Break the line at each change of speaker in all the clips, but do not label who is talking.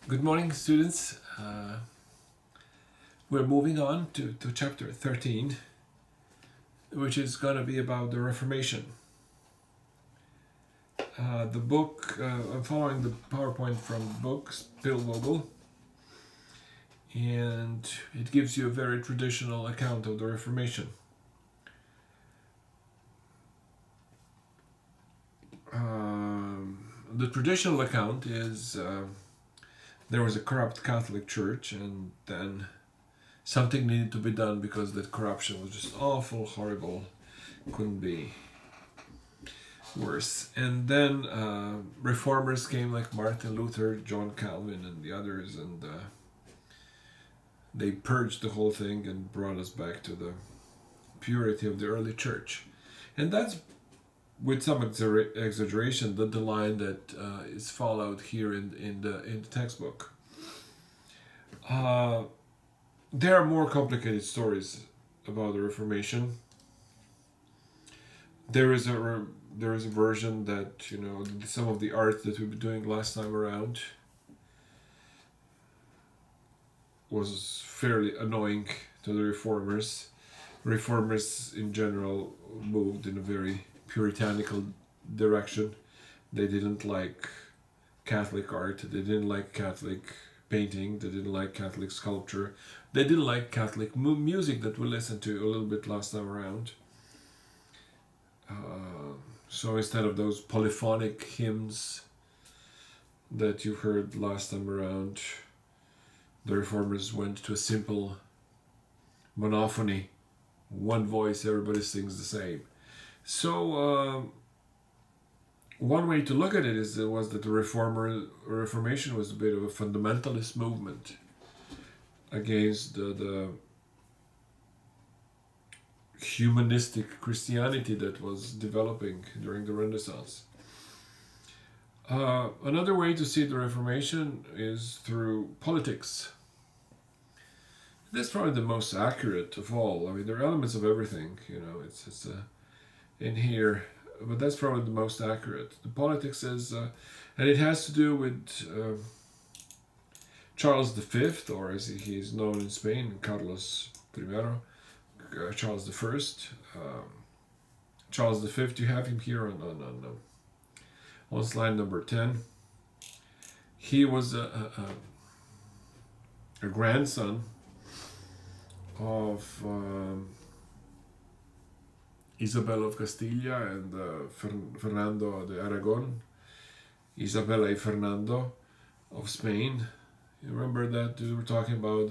Good morning, students. We're moving on to chapter 13, which is going to be about the Reformation. The book, I'm following the PowerPoint from the book, Vogel, and it gives you a very traditional account of the Reformation. The traditional account is there was a corrupt Catholic Church, and then something needed to be done because that corruption was just awful, horrible, couldn't be worse. And then reformers came like Martin Luther, John Calvin, and the others, and they purged the whole thing and brought us back to the purity of the early church. And that's, with some exaggeration, the line that is followed here in the textbook. There are more complicated stories about the Reformation. There is a version that, some of the art that we were doing last time around was fairly annoying to the reformers. Reformers in general moved in a very puritanical direction. They didn't like Catholic art. They didn't like Catholic painting. They didn't like Catholic sculpture. They didn't like Catholic music that we listened to a little bit last time around. So instead of those polyphonic hymns that you heard last time around, the reformers went to a simple monophony. One voice, everybody sings the same. So one way to look at it was that the Reformation was a bit of a fundamentalist movement against the humanistic Christianity that was developing during the Renaissance. Another way to see the Reformation is through politics. That's probably the most accurate of all. I mean, there are elements of everything, it's in here, but that's probably the most accurate. The politics is, and it has to do with Charles V, or as he is known in Spain, Carlos I, Charles I. Charles V, you have him here on slide number 10. He was a grandson of Isabel of Castilla and Fernando de Aragon, Isabella y Fernando of Spain. You remember that we were talking about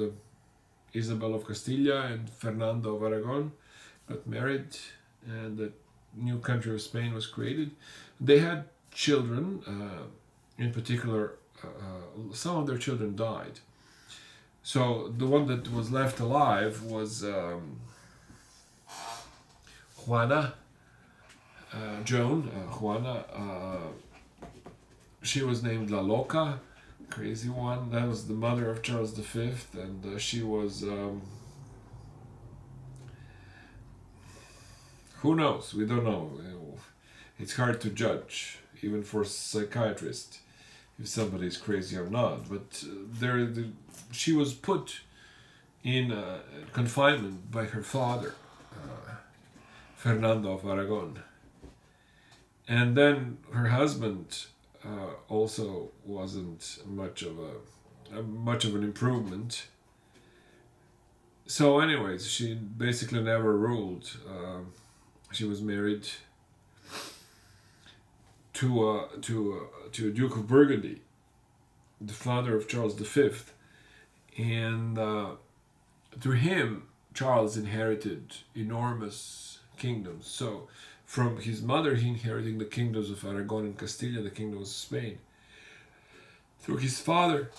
Isabel of Castilla and Fernando of Aragon got married, and the new country of Spain was created. They had children, in particular, some of their children died. So the one that was left alive was Juana, Juana. She was named La Loca, crazy one. That was the mother of Charles V, and she was, who knows? We don't know. It's hard to judge, even for psychiatrists, if somebody is crazy or not. But she was put in confinement by her father, Fernando of Aragon. And then her husband also wasn't much of an improvement. So anyways, she basically never ruled. She was married to a Duke of Burgundy, the father of Charles V, and through him Charles inherited enormous kingdoms. So from his mother he inherited the kingdoms of Aragon and Castilla, the kingdoms of Spain. Through his father,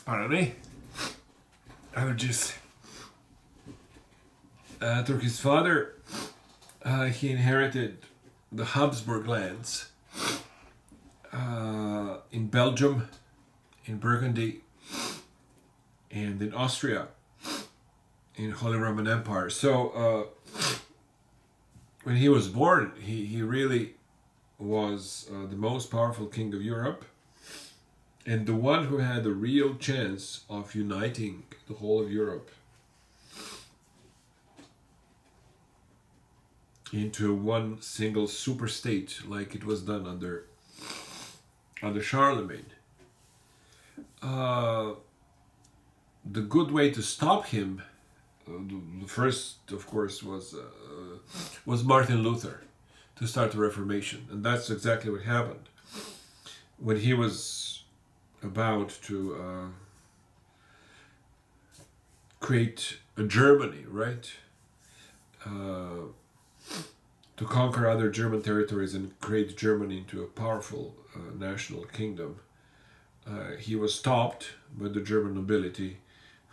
pardon me, allergies. Through his father, he inherited the Habsburg lands in Belgium, in Burgundy, and in Austria, in Holy Roman Empire. So when he was born, he really was the most powerful king of Europe, and the one who had a real chance of uniting the whole of Europe into one single super state, like it was done under Charlemagne. The good way to stop him, the first, of course, was Martin Luther, to start the Reformation, and that's exactly what happened when he was about to create a Germany, right? To conquer other German territories and create Germany into a powerful national kingdom. He was stopped by the German nobility,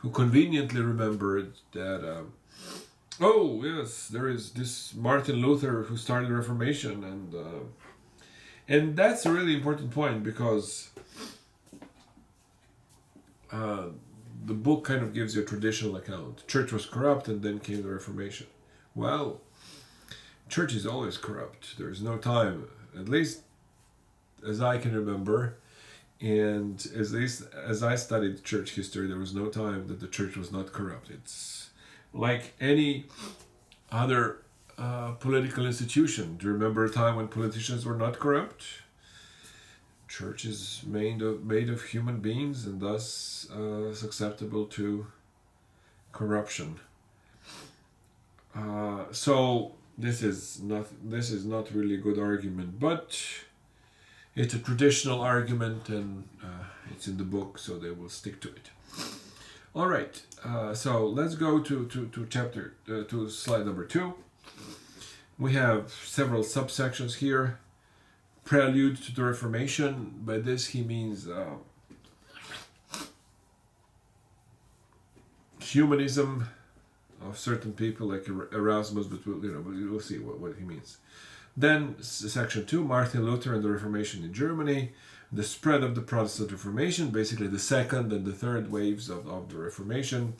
who conveniently remembered that, oh yes, there is this Martin Luther who started the Reformation, and that's a really important point, because the book kind of gives you a traditional account. Church was corrupt, and then came the Reformation. Well, church is always corrupt. There's no time, at least as I can remember, and at least as I studied church history, there was no time that the church was not corrupt. It's like any other political institution. Do you remember a time when politicians were not corrupt? Church is made of human beings, and thus susceptible to corruption. So this is not really a good argument, but it's a traditional argument, and it's in the book, so they will stick to it. All right, so let's go to chapter to slide number 2. We have several subsections here. Prelude to the Reformation. By this he means humanism of certain people like Erasmus, but we'll see what he means. Then section 2, Martin Luther and the Reformation in Germany, the spread of the Protestant Reformation, basically the second and the third waves of the Reformation,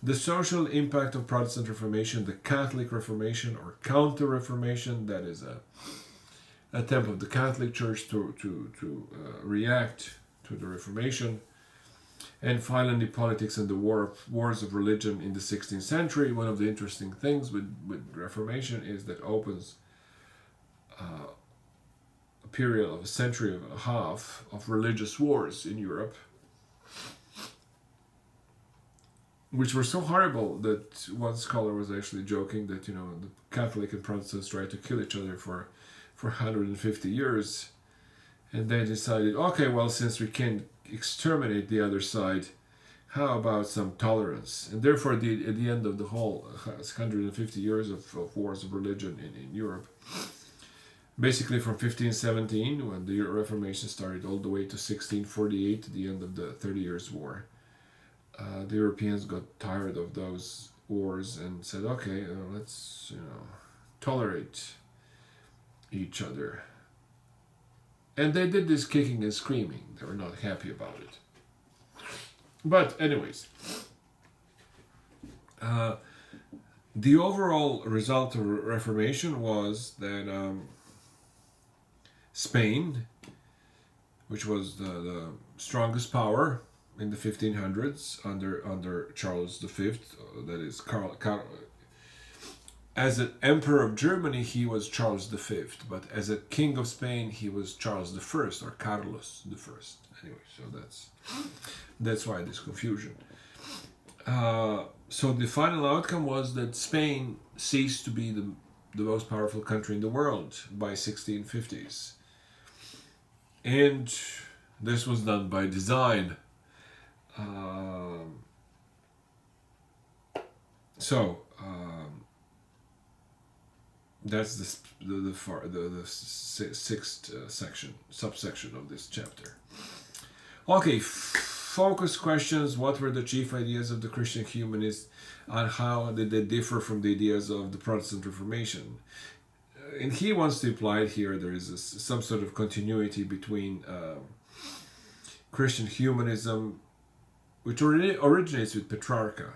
the social impact of Protestant Reformation, the Catholic Reformation or Counter-Reformation, that is a attempt of the Catholic Church to react to the Reformation. And finally, politics and the wars of religion in the 16th century. One of the interesting things with Reformation is that opens a period of a century and a half of religious wars in Europe, which were so horrible that one scholar was actually joking that the Catholic and Protestants tried to kill each other for 150 years, and they decided, okay, well, since we can't exterminate the other side, how about some tolerance? And therefore, at the end of the whole 150 years of wars of religion in Europe, basically from 1517, when the Reformation started, all the way to 1648, the end of the 30 Years' War, the Europeans got tired of those wars and said, okay, let's tolerate each other. And they did this kicking and screaming. They were not happy about it. But anyways, the overall result of Reformation was that Spain, which was the strongest power in the 1500s under Charles V, that is Carl. As an emperor of Germany, he was Charles V, but as a king of Spain, he was Charles I or Carlos I. Anyway, so that's why this confusion. So the final outcome was that Spain ceased to be the most powerful country in the world by 1650s, and this was done by design. That's the sixth subsection of this chapter. Okay, focus questions. What were the chief ideas of the Christian humanists, and how did they differ from the ideas of the Protestant Reformation? And he wants to imply here there is some sort of continuity between Christian humanism, which originates with Petrarch,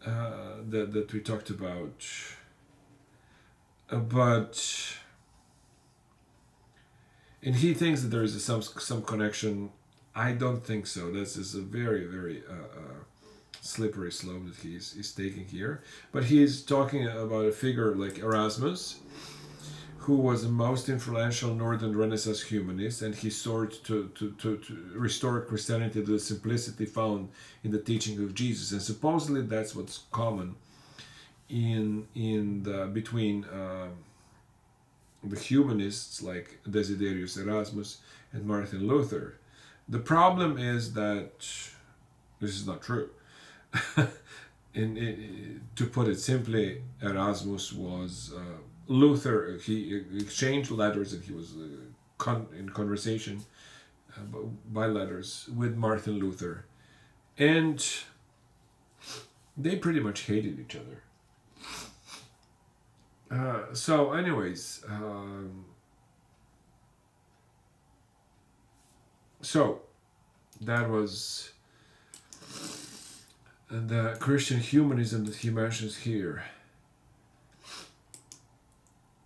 that we talked about. But and he thinks that there is some connection. I don't think so. This is a very, very slippery slope that he's taking here. But he's talking about a figure like Erasmus, who was the most influential Northern Renaissance humanist, and he sought to restore Christianity to the simplicity found in the teaching of Jesus. And supposedly that's what's common between the humanists like Desiderius Erasmus and Martin Luther. The problem is that this is not true. To put it simply, Erasmus was Luther. He exchanged letters, and he was in conversation by letters with Martin Luther, and they pretty much hated each other. So, anyways, so that was the Christian humanism that he mentions here.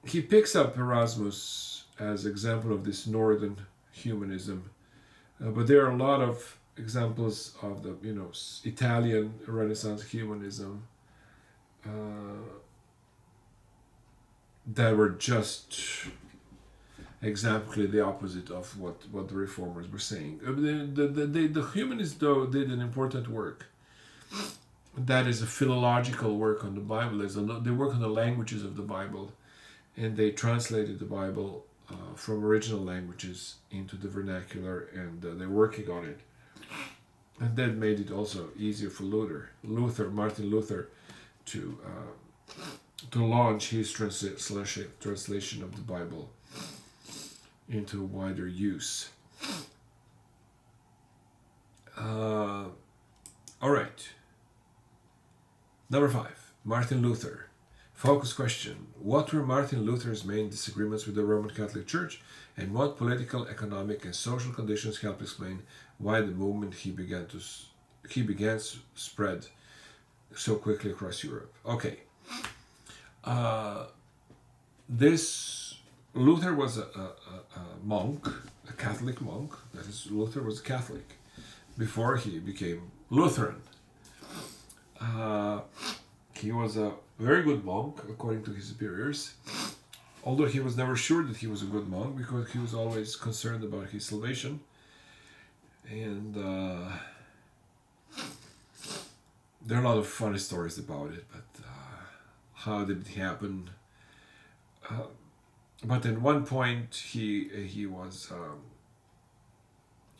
He picks up Erasmus as example of this northern humanism, but there are a lot of examples of the Italian Renaissance humanism that were just exactly the opposite of what the reformers were saying. The humanists, though, did an important work. That is a philological work on the Bible. They work on the languages of the Bible, and they translated the Bible from original languages into the vernacular, and they're working on it. And that made it also easier for Martin Luther, to launch his translation of the Bible into wider use. All right. Number 5, Martin Luther. Focus question. What were Martin Luther's main disagreements with the Roman Catholic Church, and what political, economic, and social conditions help explain why the movement he began to spread so quickly across Europe? Okay. This Luther was a monk, a Catholic monk. That is, Luther was a Catholic before he became Lutheran. He was a very good monk, according to his superiors, although he was never sure that he was a good monk, because he was always concerned about his salvation. And there are a lot of funny stories about it, but how did it happen? But at one point he was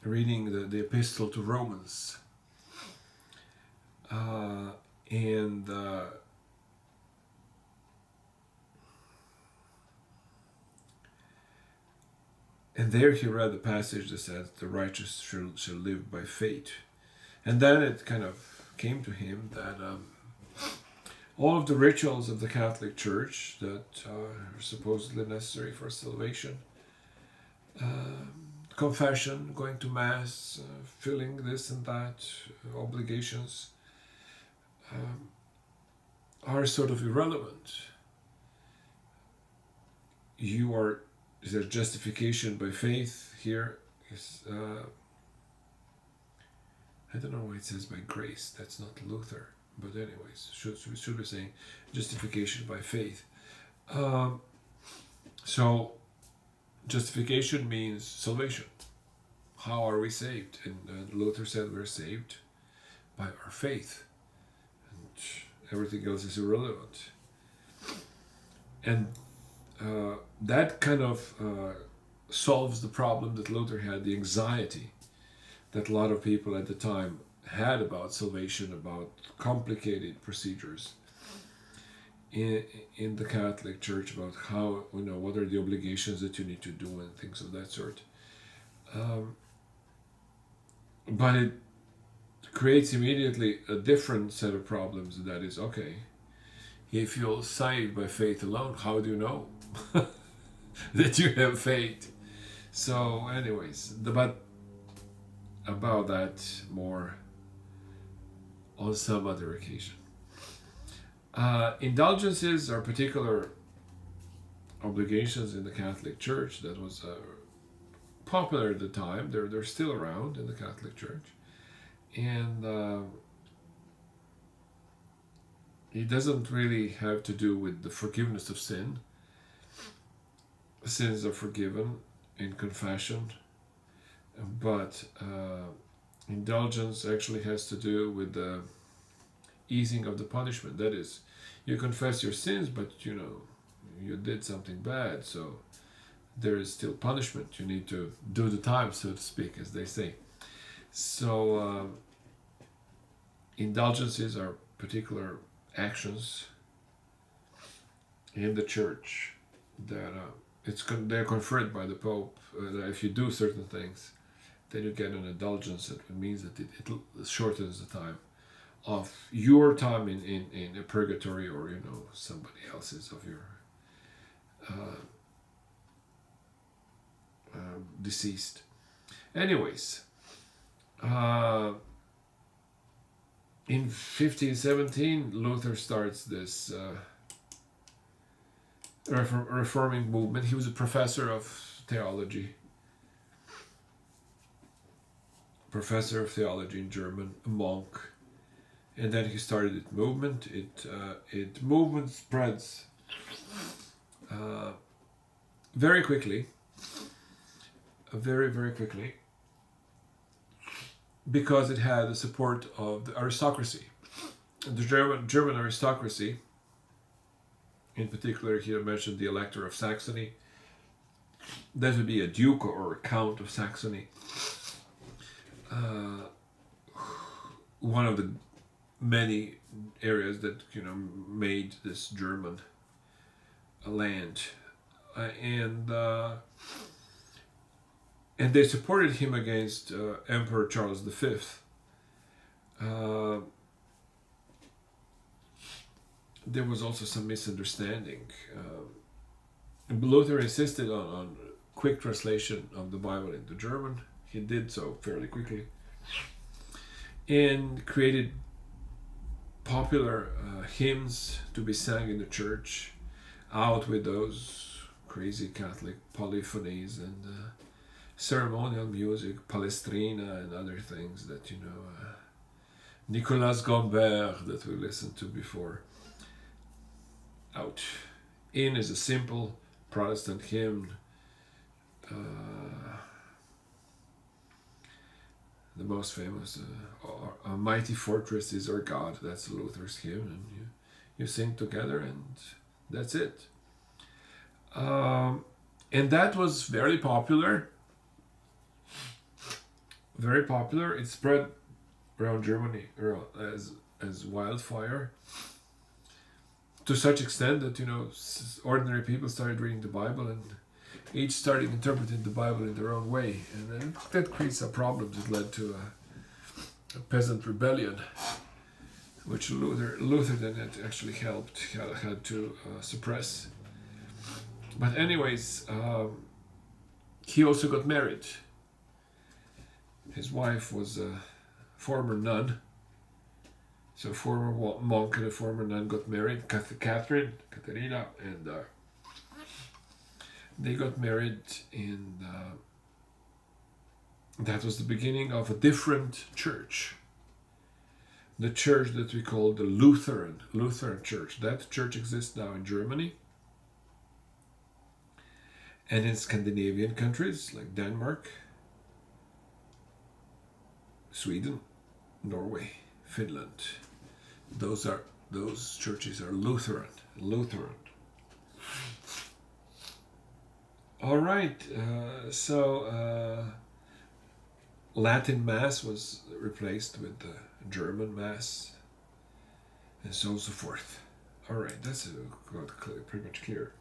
reading the epistle to Romans, and there he read the passage that says the righteous shall live by faith. And then it kind of came to him that all of the rituals of the Catholic Church that are supposedly necessary for salvation, confession, going to Mass, filling this and that, obligations, are sort of irrelevant. Is there justification by faith here? I don't know why it says by grace. That's not Luther. But anyways, should be saying justification by faith. So justification means salvation. How are we saved? And Luther said we're saved by our faith. And everything else is irrelevant. And that kind of solves the problem that Luther had, the anxiety that a lot of people at the time had about salvation, about complicated procedures in the Catholic Church, about how, what are the obligations that you need to do and things of that sort. But it creates immediately a different set of problems. That is, okay, if you're saved by faith alone, how do you know that you have faith? So anyways, but about that more on some other occasion. Indulgences are particular obligations in the Catholic Church that was popular at the time. They're still around in the Catholic Church, and it doesn't really have to do with the forgiveness of sin. Sins are forgiven in confession, but indulgence actually has to do with the easing of the punishment. That is, you confess your sins, but you did something bad, so there is still punishment. You need to do the time, so to speak, as they say. So indulgences are particular actions in the church that they're conferred by the Pope. That if you do certain things, then you get an indulgence. It means that it shortens the time of your time in a purgatory, or somebody else's of your deceased. Anyways, in 1517, Luther starts this reforming movement. He was a professor of theology. In German, a monk. And then he started the movement. Movement spreads very quickly. Very, very quickly. Because it had the support of the aristocracy. The German aristocracy, in particular, he mentioned the Elector of Saxony. That would be a duke or a count of Saxony. One of the many areas that made this German land, and they supported him against Emperor Charles V. There was also some misunderstanding. Luther insisted on quick translation of the Bible into German. He did so fairly quickly, and created popular hymns to be sang in the church, out with those crazy Catholic polyphonies and ceremonial music, Palestrina and other things that Nicolas Gombert that we listened to before. Out. In is a simple Protestant hymn. The most famous, "A Mighty Fortress is Our God." That's Luther's hymn, and you sing together, and that's it. And that was very popular. Very popular. It spread around Germany as wildfire, to such extent that ordinary people started reading the Bible, and each started interpreting the Bible in their own way, and then that creates a problem that led to a peasant rebellion, which Luther then actually had to suppress. But anyways, he also got married. His wife was a former nun. So a former monk and a former nun got married, Katerina, and they got married, and that was the beginning of a different church. The church that we call the Lutheran church. That church exists now in Germany and in Scandinavian countries like Denmark, Sweden, Norway, Finland. Those churches are Lutheran. All right, so Latin Mass was replaced with the German Mass, and so forth. All right, that's pretty much clear.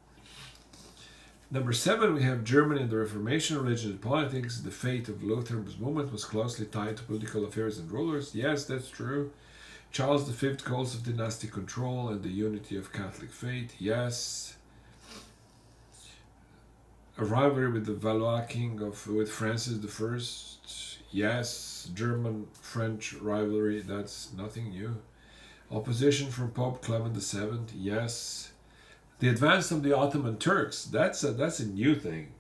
Number 7, we have Germany and the Reformation, religion and politics. The fate of Luther's movement was closely tied to political affairs and rulers. Yes, that's true. Charles V calls of dynastic control and the unity of Catholic faith. Yes. A rivalry with the Valois king with Francis I. Yes. German-French rivalry. That's nothing new. Opposition from Pope Clement VII. Yes. The advance of the Ottoman Turks. That's a new thing.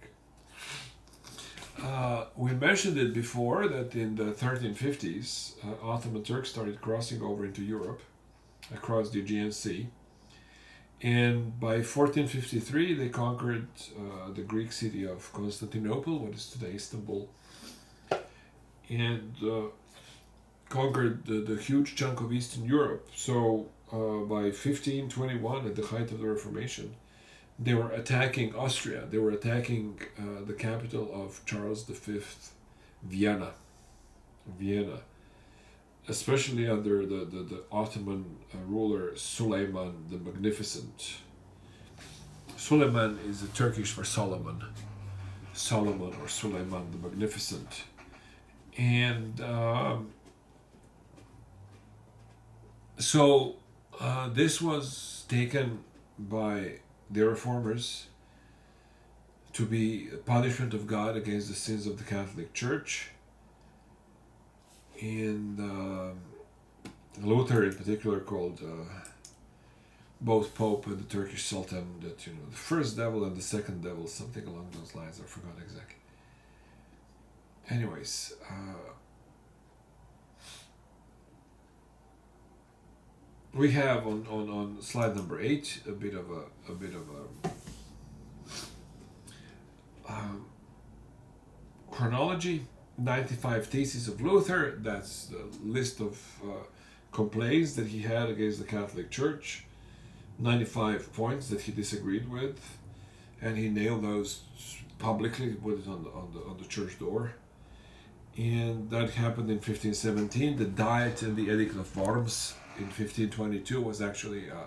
We mentioned it before that in the 1350s, Ottoman Turks started crossing over into Europe, across the Aegean Sea. And by 1453, they conquered the Greek city of Constantinople, what is today Istanbul, and conquered the huge chunk of Eastern Europe. So by 1521, at the height of the Reformation, they were attacking Austria. They were attacking the capital of Charles V, Vienna. Vienna. Especially under the Ottoman ruler Suleiman the Magnificent. Suleiman is a Turkish for Solomon. Solomon or Suleiman the Magnificent. And so this was taken by the reformers to be a punishment of God against the sins of the Catholic Church. And Luther in particular called both Pope and the Turkish Sultan that, the first devil and the second devil, something along those lines, I forgot exactly. Anyways, we have on slide number 8 a bit of a chronology. 95 theses of Luther, that's the list of complaints that he had against the Catholic Church. 95 points that he disagreed with, and he nailed those publicly, put it on the church door. And that happened in 1517. The Diet and the Edict of Worms in 1522 was actually an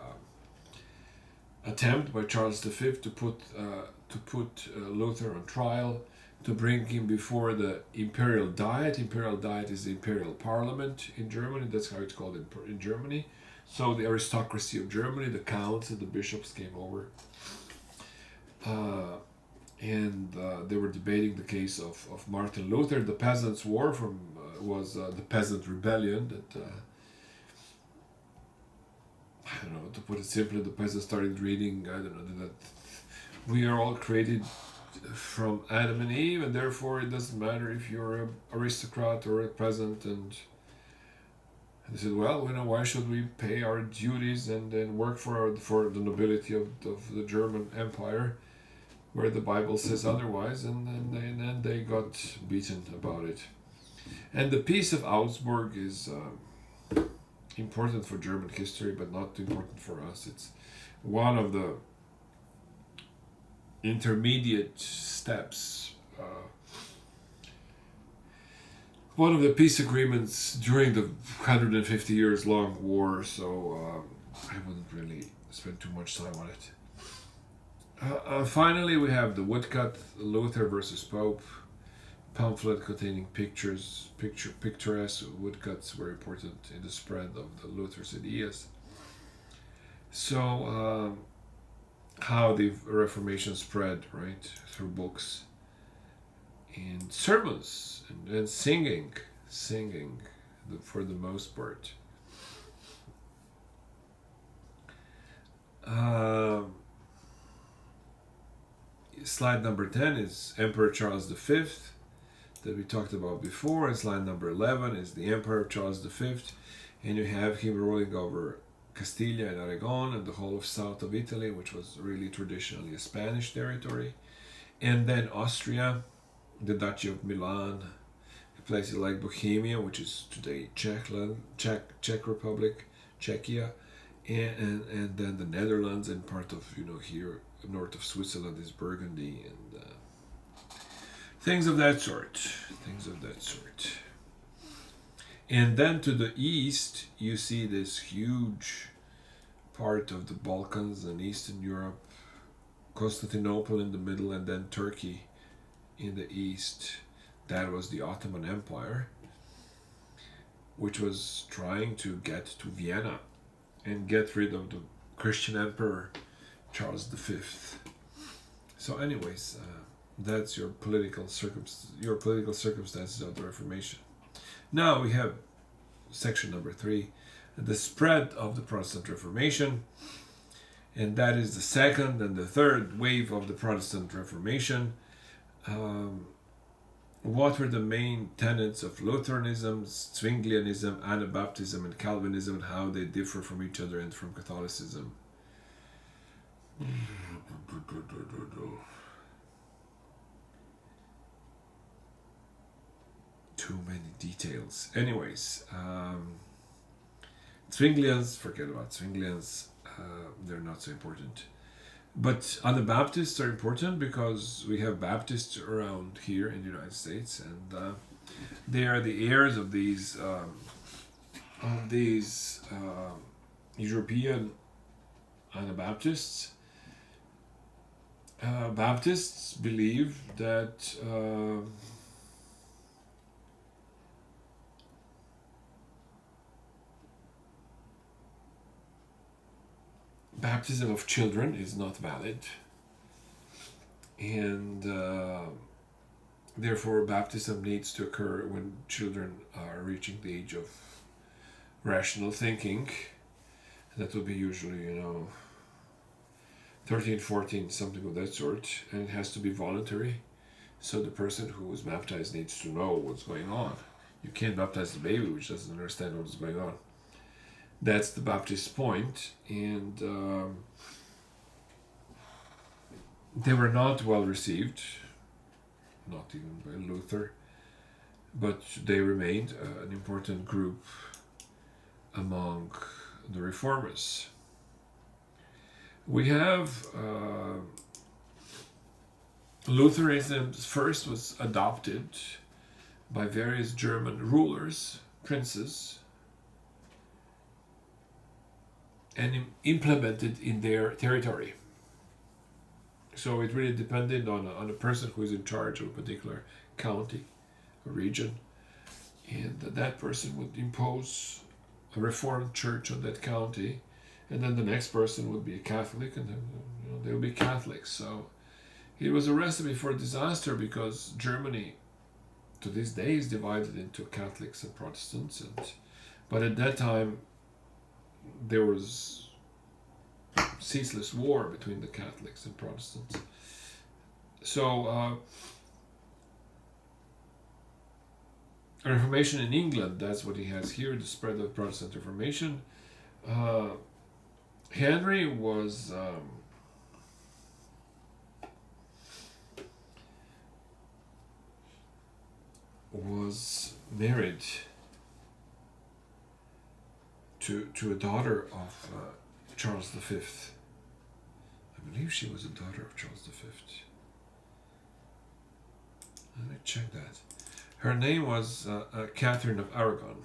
attempt by Charles V to put Luther on trial, to bring him before the Imperial Diet. Imperial Diet is the Imperial Parliament in Germany. That's how it's called in Germany. So the aristocracy of Germany, the counts and the bishops came over. And they were debating the case of Martin Luther. The Peasants' War was the Peasant Rebellion that, I don't know, to put it simply, the peasants started reading, that we are all created from Adam and Eve, and therefore it doesn't matter if you're an aristocrat or a peasant. And they said, well, why should we pay our duties and then work for the nobility of the German Empire, where the Bible says otherwise? And then they got beaten about it. And the Peace of Augsburg is important for German history, but not important for us. It's one of the intermediate steps, one of the peace agreements during the 150 years long war, so I wouldn't really spend too much time on it. Finally, we have the woodcut, Luther versus Pope, pamphlet containing picturesque woodcuts, very important in the spread of the Luther's ideas. So how the Reformation spread, right, through books and sermons and singing for the most part. Slide number 10 is Emperor Charles V that we talked about before, and slide number 11 is the Emperor Charles V, and you have him ruling over Castilla and Aragon and the whole of south of Italy, which was really traditionally a Spanish territory, and then Austria, the Duchy of Milan, places like Bohemia, which is today Czech Republic, Czechia, and then the Netherlands, and part of here north of Switzerland is Burgundy, and things of that sort. And then to the east, you see this huge part of the Balkans and Eastern Europe, Constantinople in the middle, and then Turkey in the east. That was the Ottoman Empire, which was trying to get to Vienna and get rid of the Christian Emperor Charles V. So anyways, that's your political circumstances of the Reformation. Now we have section number 3, the spread of the Protestant Reformation, and that is the second and the third wave of the Protestant Reformation. what were the main tenets of Lutheranism, Zwinglianism, Anabaptism, and Calvinism, and how they differ from each other and from Catholicism? Too many details. Anyways, Zwinglians, forget about Zwinglians. They're not so important. But Anabaptists are important because we have Baptists around here in the United States, and they are the heirs of these European Anabaptists. Baptists believe that baptism of children is not valid, and therefore baptism needs to occur when children are reaching the age of rational thinking. That would be usually 13, 14, something of that sort, and it has to be voluntary, so the person who is baptized needs to know what's going on. You can't baptize the baby which doesn't understand what's going on. That's the Baptist point, and they were not well received, not even by Luther, but they remained an important group among the Reformers. We have Lutheranism first was adopted by various German rulers, princes, and implemented in their territory. So it really depended on a person who is in charge of a particular county or region, and that person would impose a Reformed church on that county, and then the next person would be a Catholic, and then they would be Catholics. So it was a recipe for disaster, because Germany to this day is divided into Catholics and Protestants, but at that time there was ceaseless war between the Catholics and Protestants. So Reformation in England, that's what he has here, the spread of Protestant Reformation. Henry was married to a daughter of Charles V. I believe she was a daughter of Charles V. Let me check that. Her name was Catherine of Aragon.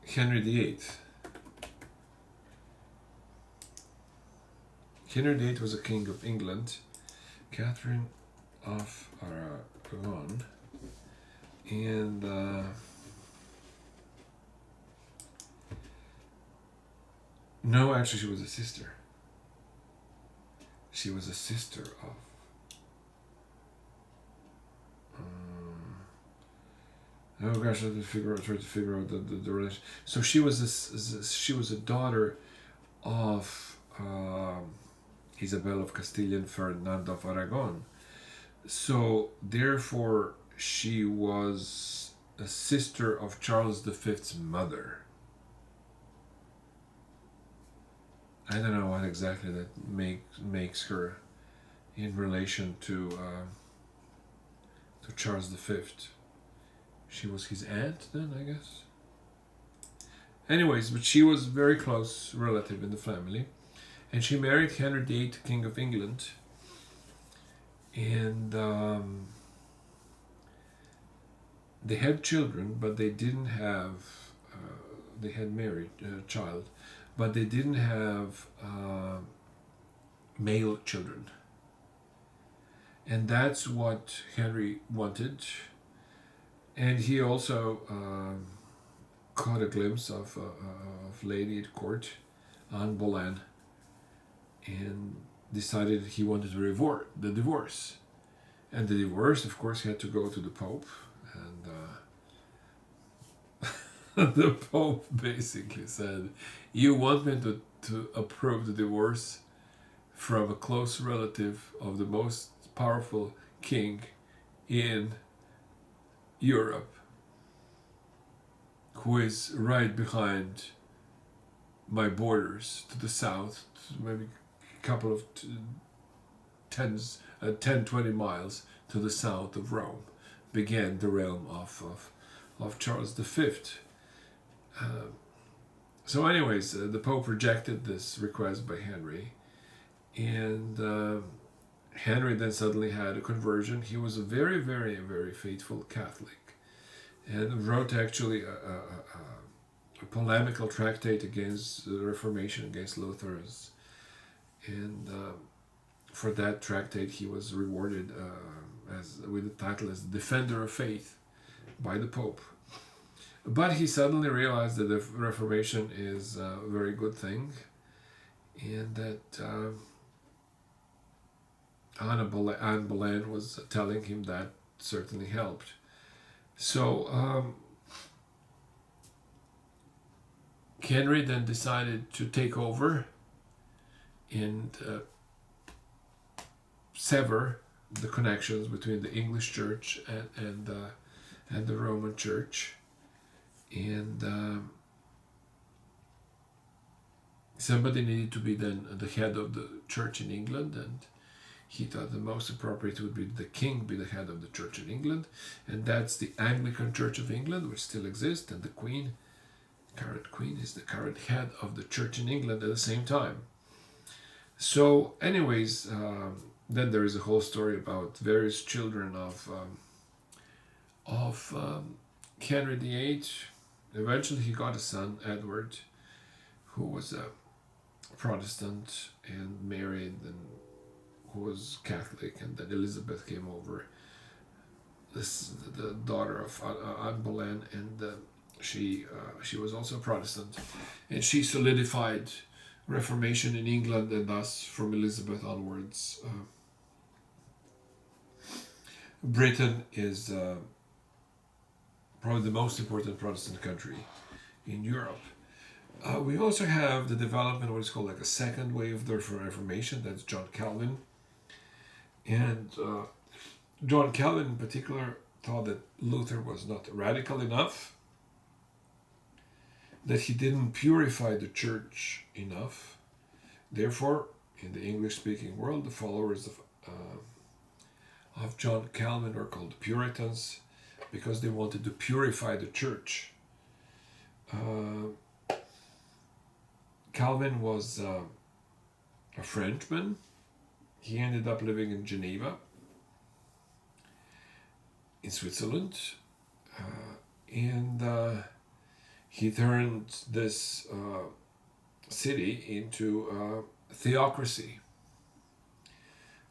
Henry VIII. Henry VIII was a king of England. Catherine of Aragon. And no, actually she was a sister. She was a sister of oh gosh, I tried to figure out the relation. So she was a daughter of Isabel of Castile and Ferdinand of Aragon. So therefore she was a sister of Charles V's mother. I don't know what exactly that makes her in relation to Charles V. She was his aunt then, I guess. Anyways, but she was a very close relative in the family, and she married Henry VIII, King of England, and they had children, but they didn't have. They had married a child, but they didn't have male children, and that's what Henry wanted. And he also caught a glimpse of lady at court, Anne Boleyn, and decided he wanted to the divorce. And the divorce, of course, had to go to the Pope, and the Pope basically said, "You want me to approve the divorce from a close relative of the most powerful king in Europe, who is right behind my borders to the south, maybe a couple of 10, 20 miles to the south of Rome, began the realm of Charles V. So anyways, the Pope rejected this request by Henry, and Henry then suddenly had a conversion. He was a very, very, very faithful Catholic, and wrote actually a polemical tractate against the Reformation, against Lutherans, and for that tractate he was rewarded as with the title as Defender of Faith by the Pope. But he suddenly realized that the Reformation is a very good thing, and that Anne Boleyn was telling him that certainly helped. So Henry then decided to take over and sever the connections between the English Church and the Roman Church, and somebody needed to be then the head of the church in England, and he thought the most appropriate would be the king be the head of the church in England, and that's the Anglican Church of England, which still exists, and the current queen, is the current head of the church in England at the same time. So anyways, then there is a whole story about various children of Henry VIII. Eventually he got a son, Edward, who was a Protestant and married, and who was Catholic, and then Elizabeth came over, the daughter of Anne Boleyn, and she was also a Protestant, and she solidified Reformation in England, and thus from Elizabeth onwards, Britain is probably the most important Protestant country in Europe. We also have the development of what is called like a second wave of the Reformation. That's John Calvin. And John Calvin in particular thought that Luther was not radical enough, that he didn't purify the church enough. Therefore, in the English-speaking world, the followers of John Calvin were called Puritans, because they wanted to purify the church. Calvin was a Frenchman. He ended up living in Geneva, in Switzerland, and he turned this city into a theocracy,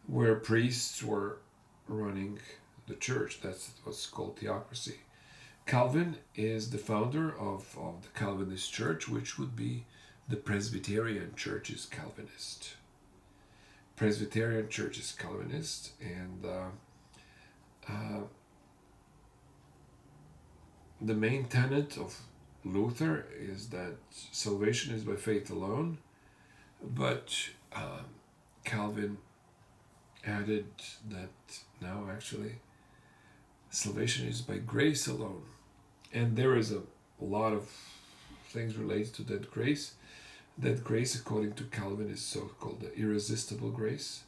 where priests were running the church. That's what's called theocracy. Calvin is the founder of the Calvinist church, which would be the Presbyterian Church is Calvinist. Presbyterian Church is Calvinist, and the main tenet of Luther is that salvation is by faith alone, but Calvin added that now actually salvation is by grace alone. And there is a lot of things related to that grace. That grace, according to Calvin, is so-called the irresistible grace,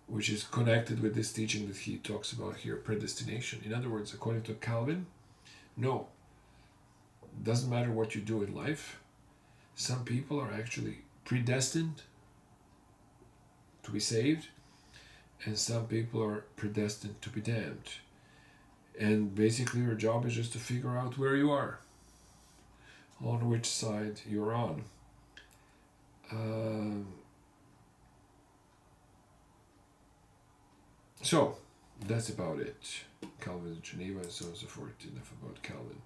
which is connected with this teaching that he talks about here, predestination. In other words, according to Calvin, no, it doesn't matter what you do in life. Some people are actually predestined to be saved, and some people are predestined to be damned. And basically your job is just to figure out where you are, on which side you're on. So that's about it. Calvin, Geneva, and so on and so forth. Enough about Calvin.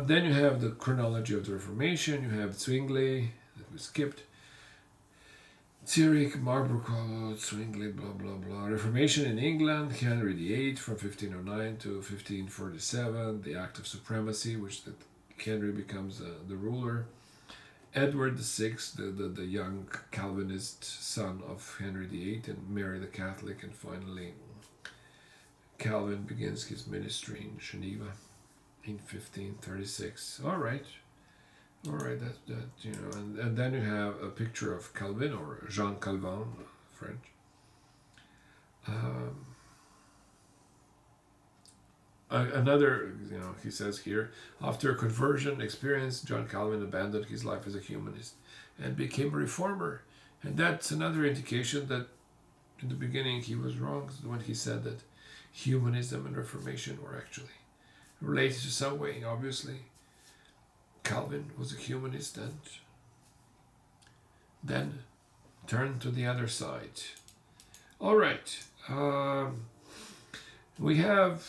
Then you have the chronology of the Reformation. You have Zwingli, that we skipped. Zurich, Marburg, Zwingli, blah, blah, blah. Reformation in England, Henry VIII from 1509 to 1547. The Act of Supremacy, which that Henry becomes the ruler. Edward VI, the young Calvinist son of Henry VIII, and Mary the Catholic, and finally Calvin begins his ministry in Geneva in 1536. All right, that you know, and then you have a picture of Calvin or Jean Calvin, French. Another, he says here, after a conversion experience, John Calvin abandoned his life as a humanist and became a reformer. And that's another indication that in the beginning he was wrong when he said that humanism and Reformation were actually related to some way. Obviously, Calvin was a humanist and then turned to the other side. All right. We have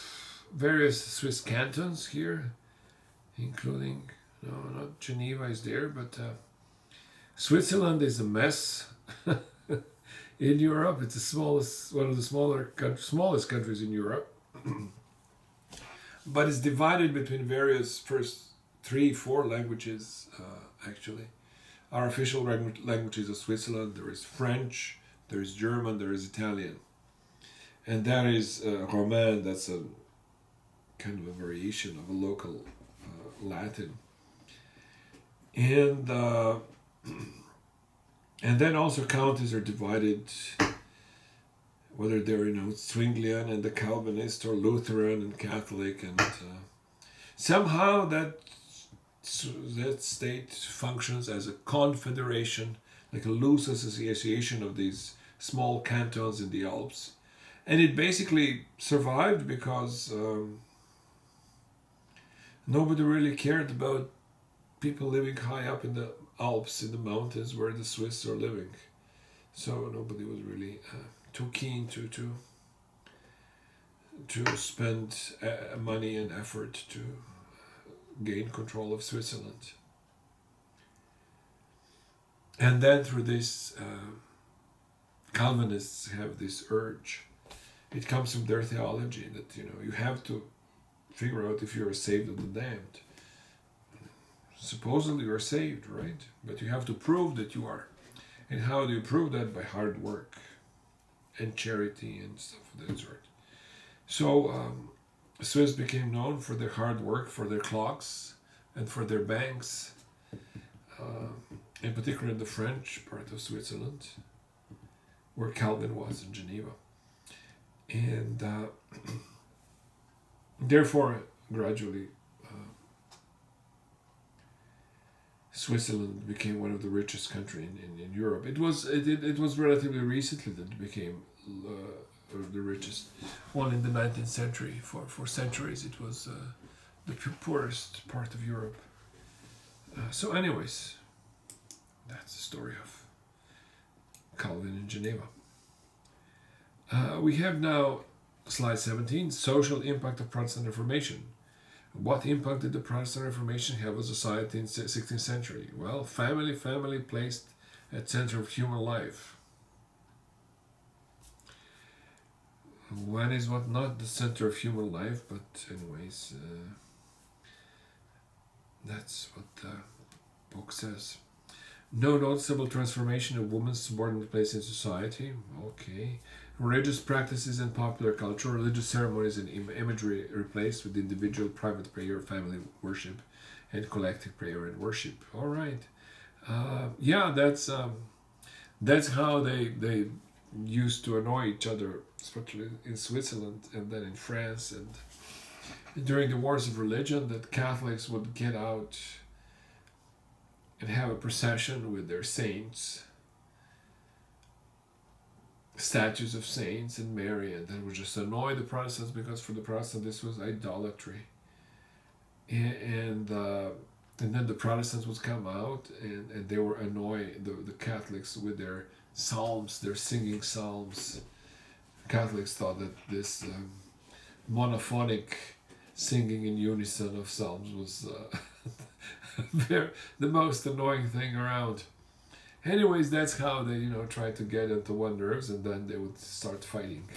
various Swiss cantons here, including, no, not Geneva is there, but Switzerland is a mess. In Europe, it's the smallest, one of the smallest countries in Europe, but it's divided between various first 3-4 languages. Actually, our official languages of Switzerland. There is French, there is German, there is Italian, and there is Roman. That's a kind of a variation of a local Latin, and then also counties are divided, whether they're Zwinglian and the Calvinist or Lutheran and Catholic, and somehow that state functions as a confederation, like a loose association of these small cantons in the Alps, and it basically survived because nobody really cared about people living high up in the Alps, in the mountains where the Swiss are living. So nobody was really too keen to spend money and effort to gain control of Switzerland. And then through this, Calvinists have this urge. It comes from their theology that you have to figure out if you're saved or the damned. Supposedly you're saved, right? But you have to prove that you are. And how do you prove that? By hard work and charity and stuff of that sort. So Swiss became known for their hard work, for their clocks, and for their banks, in particular in the French part of Switzerland, where Calvin was in Geneva. And therefore, gradually, Switzerland became one of the richest countries in Europe. It was relatively recently that it became the richest one in the 19th century. For centuries, it was the poorest part of Europe. So anyways, that's the story of Calvin in Geneva. We have now slide 17, social impact of Protestant Reformation. What impact did the Protestant Reformation have on society in the 16th century? Well, family placed at center of human life. When is what not the center of human life, but anyways, that's what the book says. No noticeable transformation of women's subordinate place in society. Okay. Religious practices and popular culture, religious ceremonies and imagery replaced with individual private prayer, family worship, and collective prayer and worship. All right. That's how they used to annoy each other, especially in Switzerland and then in France. And during the wars of religion, that Catholics would get out and have a procession with their saints, statues of saints and Mary, and that would just annoy the Protestants, because for the Protestants this was idolatry. And then the Protestants would come out and they were annoying the Catholics with their psalms, their singing psalms. Catholics thought that this monophonic singing in unison of psalms was the most annoying thing around. Anyways, that's how they, tried to get into one's nerves, and then they would start fighting.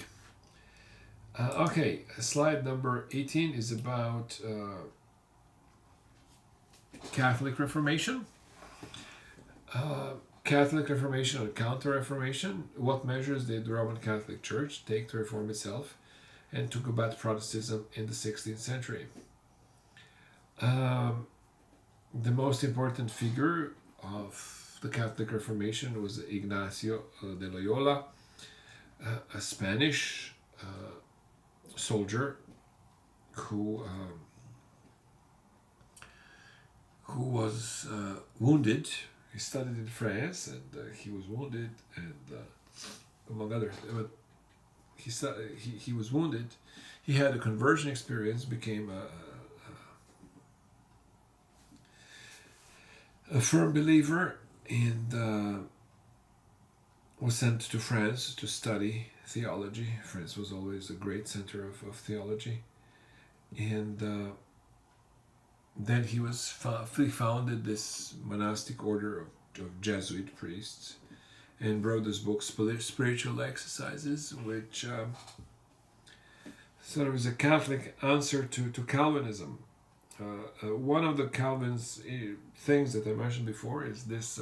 Okay, slide number 18 is about Catholic Reformation. Catholic Reformation or Counter-Reformation. What measures did the Roman Catholic Church take to reform itself and to combat Protestantism in the 16th century. The most important figure of the Catholic Reformation was Ignacio de Loyola, a Spanish soldier who was wounded. He studied in France, and he was wounded, and among others, but he was wounded. He had a conversion experience, became a firm believer, and was sent to France to study theology. France was always a great center of theology, and then he founded this monastic order of Jesuit priests, and wrote this book, Spiritual Exercises, which sort of is a Catholic answer to Calvinism. One of the Calvin's things that I mentioned before is this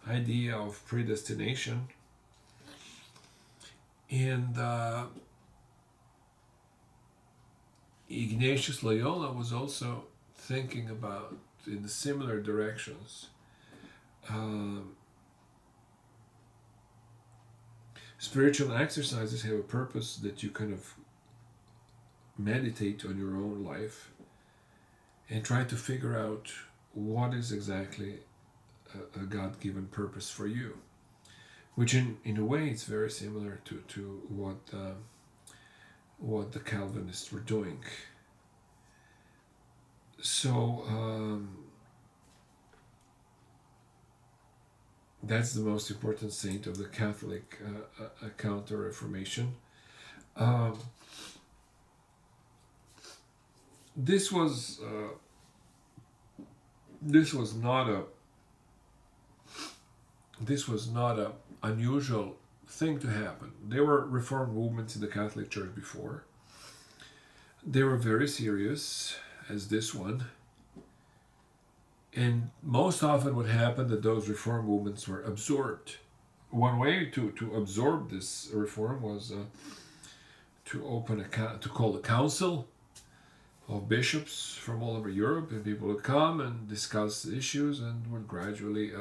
idea of predestination, and Ignatius Loyola was also thinking about in the similar directions. Spiritual exercises have a purpose that you kind of meditate on your own life and try to figure out what is exactly a God-given purpose for you, which in a way it's very similar to what the Calvinists were doing. So that's the most important saint of the Catholic Counter-Reformation. This was not a unusual thing to happen. There were reform movements in the Catholic Church before. They were very serious, as this one. And most often what happened that those reform movements were absorbed. One way to absorb this reform was to call a council of bishops from all over Europe, and people would come and discuss issues and would gradually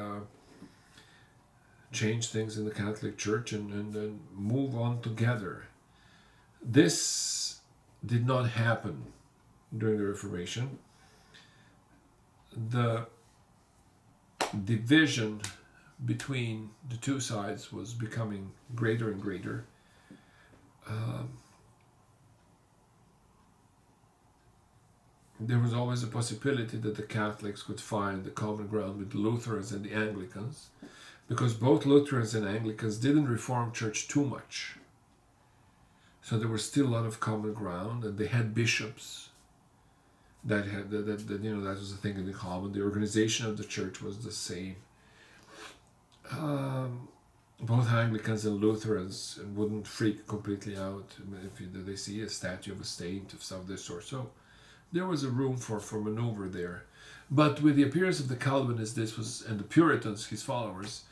change things in the Catholic Church and move on together. This did not happen during the Reformation. The division between the two sides was becoming greater and greater. There was always a possibility that the Catholics could find the common ground with the Lutherans and the Anglicans, because both Lutherans and Anglicans didn't reform church too much. So there was still a lot of common ground, and they had bishops that had that was a thing in common. The organization of the church was the same. Both Anglicans and Lutherans wouldn't freak completely out if they see a statue of a saint of some of this sort. So there was a room for maneuver there. But with the appearance of the Calvinists, and the Puritans, his followers,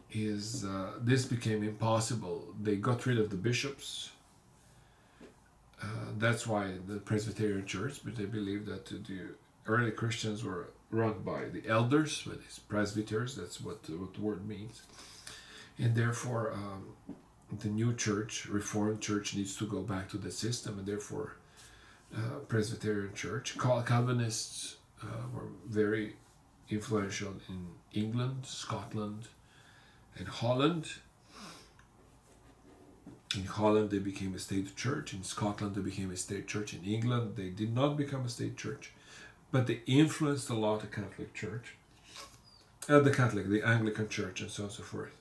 this became impossible. They got rid of the bishops. That's why the Presbyterian Church, but they believed that the early Christians were run by the elders, with these presbyters. That's what the word means, and therefore the new church, Reformed Church, needs to go back to the system, and therefore Presbyterian Church. Calvinists were very influential in England, Scotland, and Holland. In Holland, they became a state church. In Scotland, they became a state church. In England, they did not become a state church, but they influenced a lot the Catholic Church, the Anglican Church, and so on and so forth.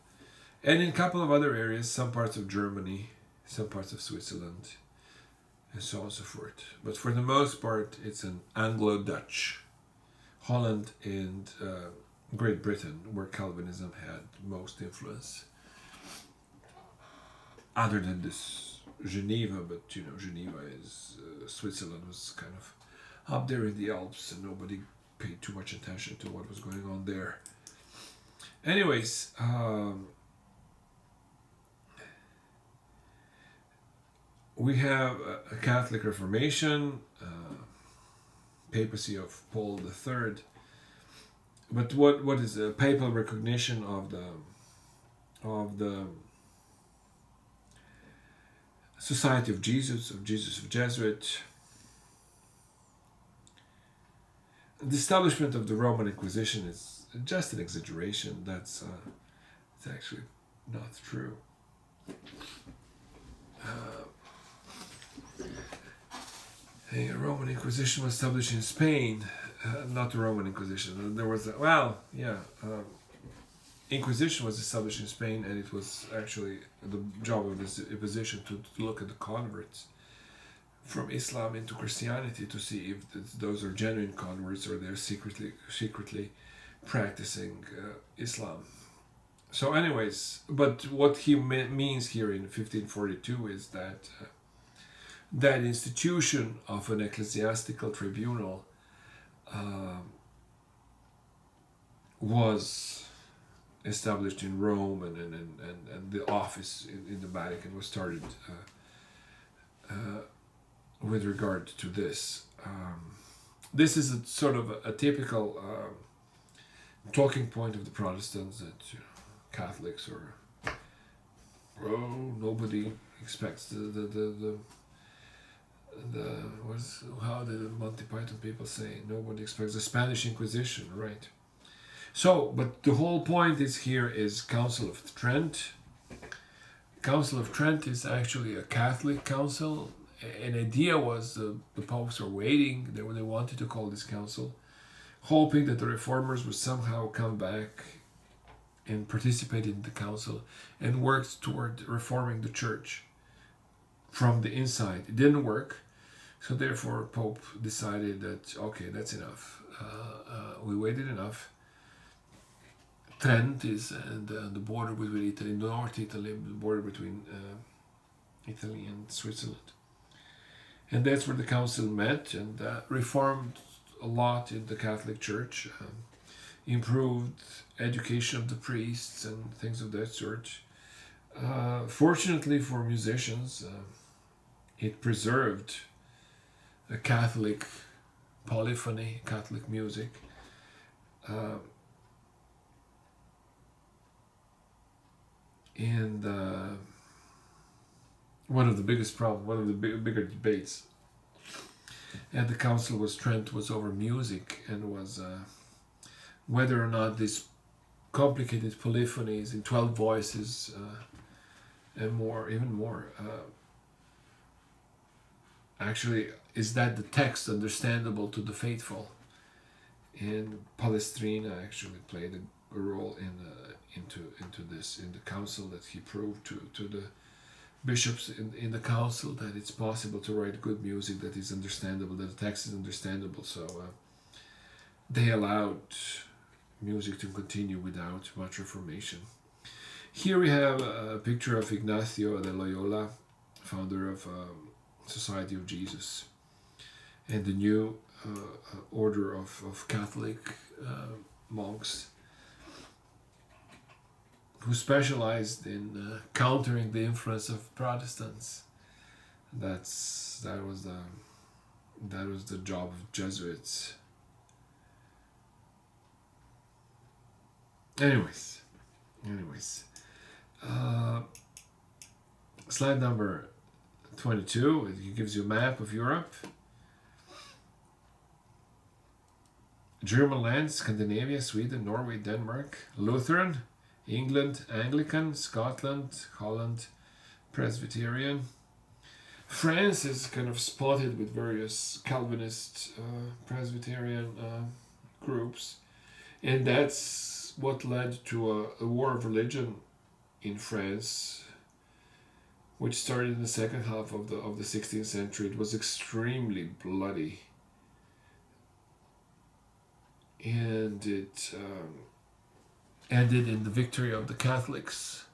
And in a couple of other areas, some parts of Germany, some parts of Switzerland, and so on and so forth. But for the most part, it's an Anglo-Dutch. Holland and Great Britain, where Calvinism had most influence. Other than this Geneva, but Geneva is Switzerland was kind of up there in the Alps, and nobody paid too much attention to what was going on there. Anyways, we have a Catholic Reformation, papacy of Paul III. But what is a papal recognition of the Society of Jesus of Jesuit, the establishment of the Roman Inquisition is just an exaggeration. It's actually not true. The Roman Inquisition was established in Spain, not the Roman Inquisition. There was Inquisition was established in Spain, and it was actually the job of the Inquisition to look at the converts from Islam into Christianity to see if those are genuine converts or they're secretly practicing Islam. So, anyways, but what he means here in 1542 is that that institution of an ecclesiastical tribunal was established in Rome, and the office in the Vatican was started with regard to this. This is a sort of a typical talking point of the Protestants that Catholics are, nobody expects how did the Monty Python people say? Nobody expects the Spanish Inquisition, right? So, but the whole point is Council of Trent. Council of Trent is actually a Catholic council. An idea was the popes were waiting. They wanted to call this council, hoping that the reformers would somehow come back and participate in the council and worked toward reforming the church from the inside. It didn't work, so therefore Pope decided that, okay, that's enough. We waited enough. Trent is the border between Italy, North Italy, the border between Italy and Switzerland. And that's where the council met and reformed a lot in the Catholic Church, improved education of the priests and things of that sort. Fortunately for musicians, it preserved a Catholic polyphony, Catholic music. And one of the bigger debates at the council was Trent was over music, and was whether or not these complicated polyphonies in 12 voices and more, even more, actually, is that the text understandable to the faithful? And Palestrina actually played a role into this in the council, that he proved to the bishops in the council that it's possible to write good music that is understandable, that the text is understandable. So they allowed music to continue without much reformation. Here we have a picture of Ignacio de Loyola, founder of Society of Jesus, and the new order of Catholic monks who specialized in countering the influence of Protestants. That was the job of Jesuits. Anyways, slide number 22. It gives you a map of Europe. German lands: Scandinavia, Sweden, Norway, Denmark. Lutheran: England, Anglican, Scotland, Holland, Presbyterian. France is kind of spotted with various Calvinist, Presbyterian groups, and that's what led to a war of religion in France, which started in the second half of the 16th century. It was extremely bloody, and it ended in the victory of the Catholics.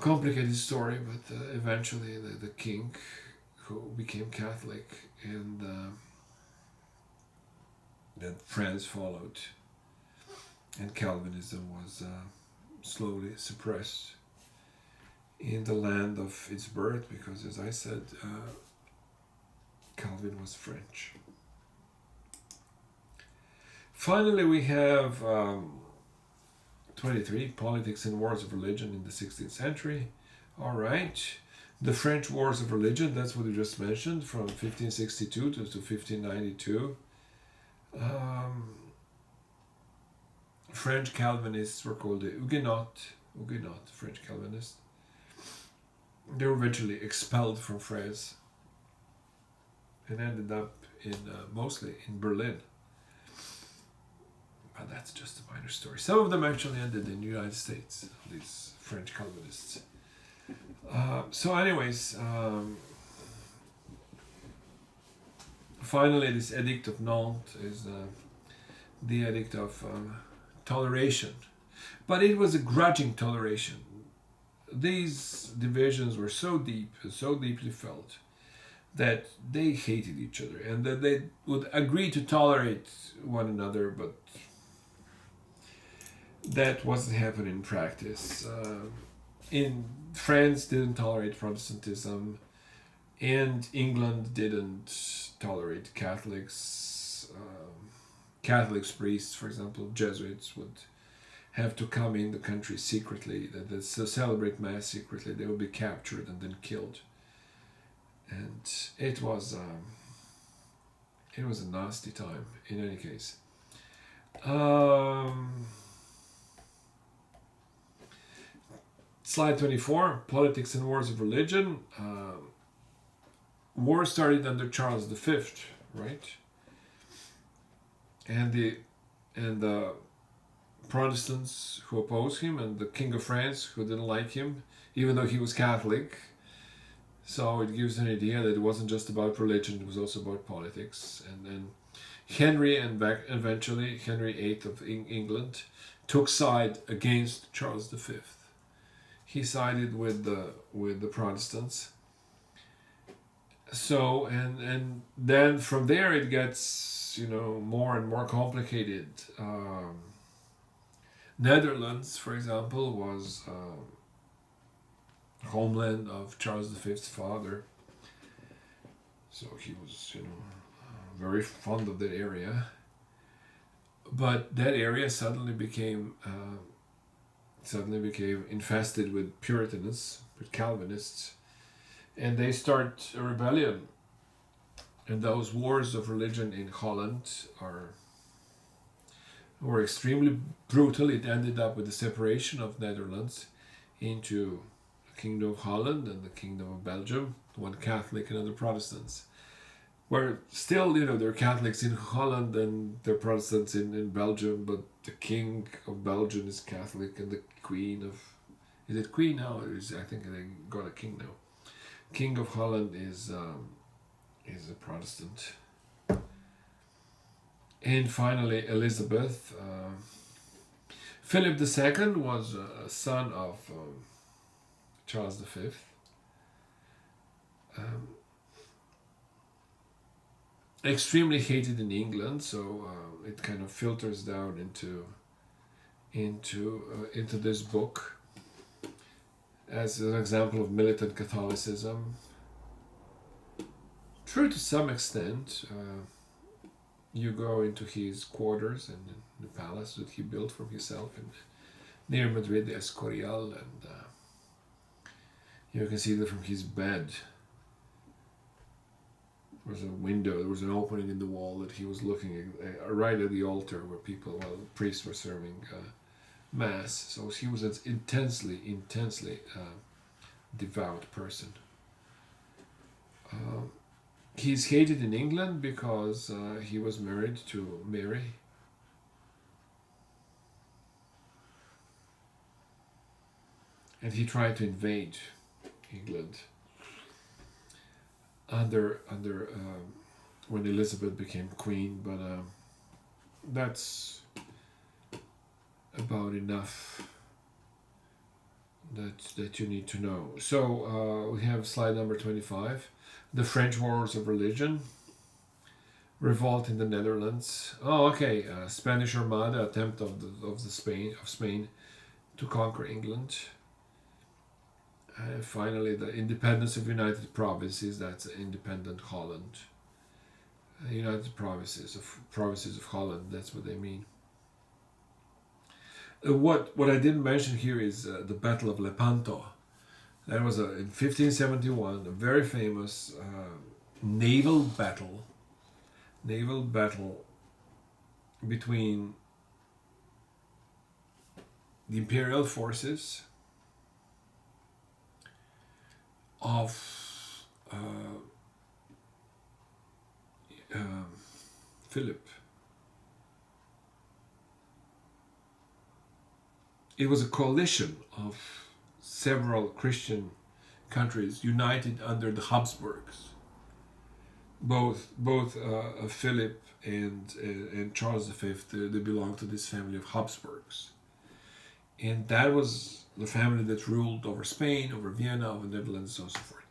Complicated story, but eventually the king, who became Catholic, and then France followed, and Calvinism was slowly suppressed in the land of its birth, because as I said, Calvin was French. Finally, we have 23, Politics and Wars of Religion in the 16th century. All right. The French Wars of Religion, that's what you just mentioned, from 1562 to 1592. French Calvinists were called the Huguenots, French Calvinists. They were eventually expelled from France and ended up in mostly in Berlin. But that's just a minor story. Some of them actually ended in the United States, these French Calvinists. So anyways, finally this Edict of Nantes is the Edict of toleration. But it was a grudging toleration. These divisions were so deep and so deeply felt that they hated each other and that they would agree to tolerate one another, but that wasn't happening in practice. In France didn't tolerate Protestantism, and England didn't tolerate Catholics. Catholics priests, for example, Jesuits, would have to come in the country secretly, to celebrate Mass secretly. They would be captured and then killed. And it was a nasty time, in any case. Slide 24, Politics and Wars of Religion. War started under Charles V, right? And the Protestants who opposed him, and the King of France who didn't like him, even though he was Catholic. So it gives an idea that it wasn't just about religion, it was also about politics. And then Henry, and eventually Henry VIII of England, took side against Charles V. He sided with the Protestants. So and then from there it gets more and more complicated. Netherlands, for example, was homeland of Charles V's father. So he was very fond of that area. But that area suddenly became infested with Puritans, with Calvinists, and they start a rebellion. And those wars of religion in Holland were extremely brutal. It ended up with the separation of Netherlands into the Kingdom of Holland and the Kingdom of Belgium, one Catholic and other Protestants. Where still, there are Catholics in Holland and there are Protestants in Belgium, but the King of Belgium is Catholic and the Queen of... Is it Queen now? I think they got a king now. King of Holland is a Protestant. And finally, Elizabeth. Philip II was a son of Charles V. Extremely hated in England, so it kind of filters down into this book as an example of militant Catholicism. True to some extent. You go into his quarters and the palace that he built for himself near Madrid, the Escorial, and you can see that from his bed. There was a window, there was an opening in the wall that he was looking at, right at the altar where the priests were serving Mass. So he was an intensely devout person. He's hated in England because he was married to Mary. And he tried to invade England under when Elizabeth became queen, but that's about enough that you need to know. So we have slide number 25. The French Wars of Religion. Revolt in the Netherlands. Oh, okay. Spanish Armada, attempt of Spain to conquer England. And finally, the independence of United Provinces, that's independent Holland. United Provinces of Holland, that's what they mean. What I didn't mention here is the Battle of Lepanto. That was in 1571, a very famous naval battle between the imperial forces of Philip. It was a coalition of several Christian countries united under the Habsburgs. Both Philip and Charles V, they belonged to this family of Habsburgs, and that was the family that ruled over Spain, over Vienna, over the Netherlands, and so forth.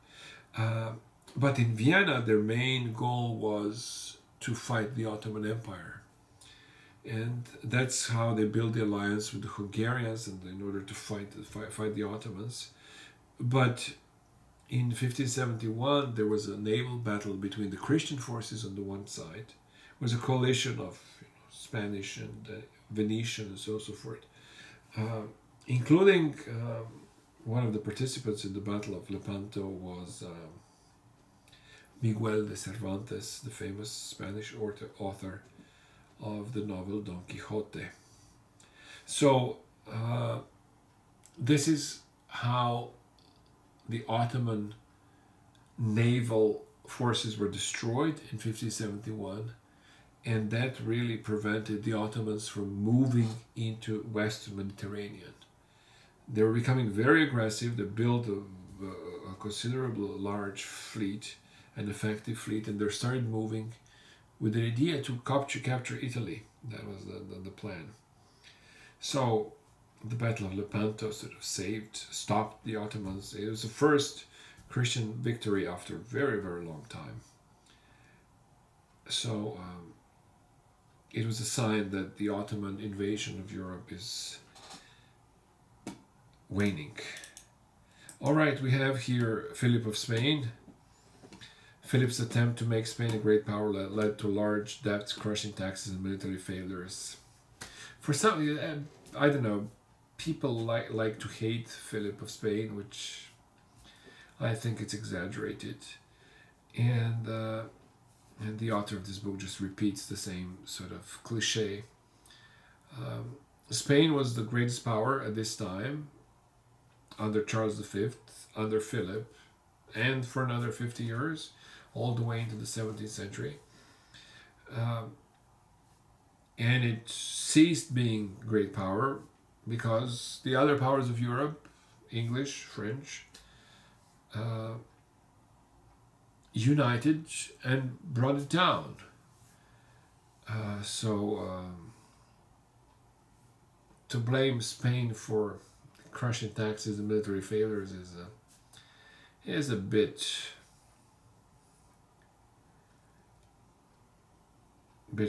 But in Vienna, their main goal was to fight the Ottoman Empire. And that's how they built the alliance with the Hungarians, and in order to fight the Ottomans. But in 1571, there was a naval battle between the Christian forces on the one side. It was a coalition of Spanish and Venetian and so forth, including one of the participants in the Battle of Lepanto was Miguel de Cervantes, the famous Spanish author of the novel Don Quixote. So this is how the Ottoman naval forces were destroyed in 1571, and that really prevented the Ottomans from moving into Western Mediterranean. They were becoming very aggressive. They built a considerable large fleet, an effective fleet, and they started moving with the idea to capture Italy. That was the plan. So the Battle of Lepanto sort of stopped the Ottomans. It was the first Christian victory after a very, very long time. So it was a sign that the Ottoman invasion of Europe is waning. All right, we have here Philip of Spain. Philip's attempt to make Spain a great power led to large debts, crushing taxes, and military failures. For some, I don't know, people like to hate Philip of Spain, which I think it's exaggerated. And the author of this book just repeats the same sort of cliche. Spain was the greatest power at this time, under Charles V, under Philip, and for another 50 years, all the way into the 17th century. And it ceased being great power because the other powers of Europe, English, French, united and brought it down. To blame Spain for crushing taxes and military failures is a bit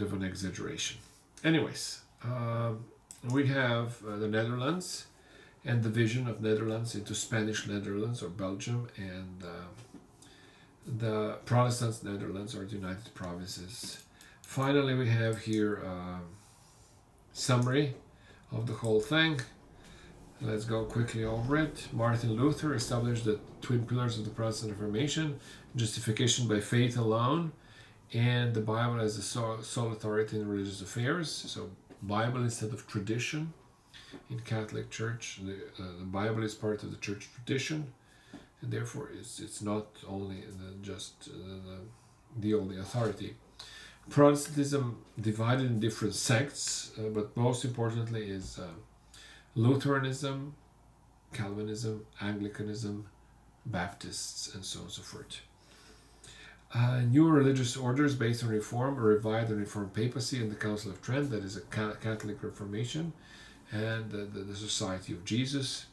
of an exaggeration. Anyways, we have the Netherlands and the division of Netherlands into Spanish Netherlands or Belgium, and the Protestant Netherlands or the United Provinces. Finally, we have here a summary of the whole thing. Let's go quickly over it. Martin Luther established the twin pillars of the Protestant Reformation: justification by faith alone, and the Bible as the sole authority in religious affairs. So Bible instead of tradition. In Catholic Church, the Bible is part of the church tradition, and therefore it's not only just the only authority. Protestantism divided in different sects, but most importantly is Lutheranism, Calvinism, Anglicanism, Baptists, and so on and so forth. New religious orders based on Reform, a revived and Reformed papacy, and the Council of Trent, that is a Catholic Reformation, and the Society of Jesus.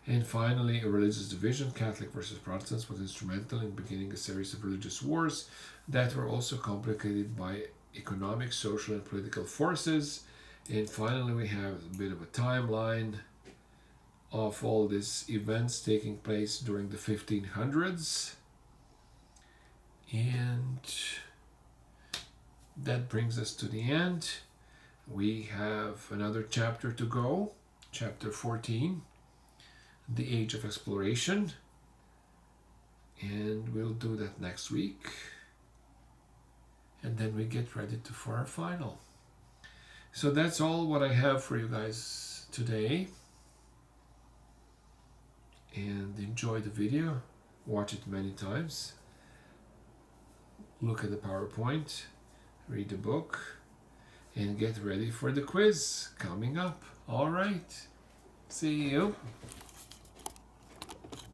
And finally, a religious division, Catholic versus Protestants, was instrumental in beginning a series of religious wars that were also complicated by economic, social, and political forces. And finally, we have a bit of a timeline of all these events taking place during the 1500s. And that brings us to the end. We have another chapter to go, chapter 14, the Age of Exploration. And we'll do that next week. And then we get ready for our final. So that's all what I have for you guys today. And enjoy the video. Watch it many times. Look at the PowerPoint. Read the book. And get ready for the quiz coming up. All right. See you.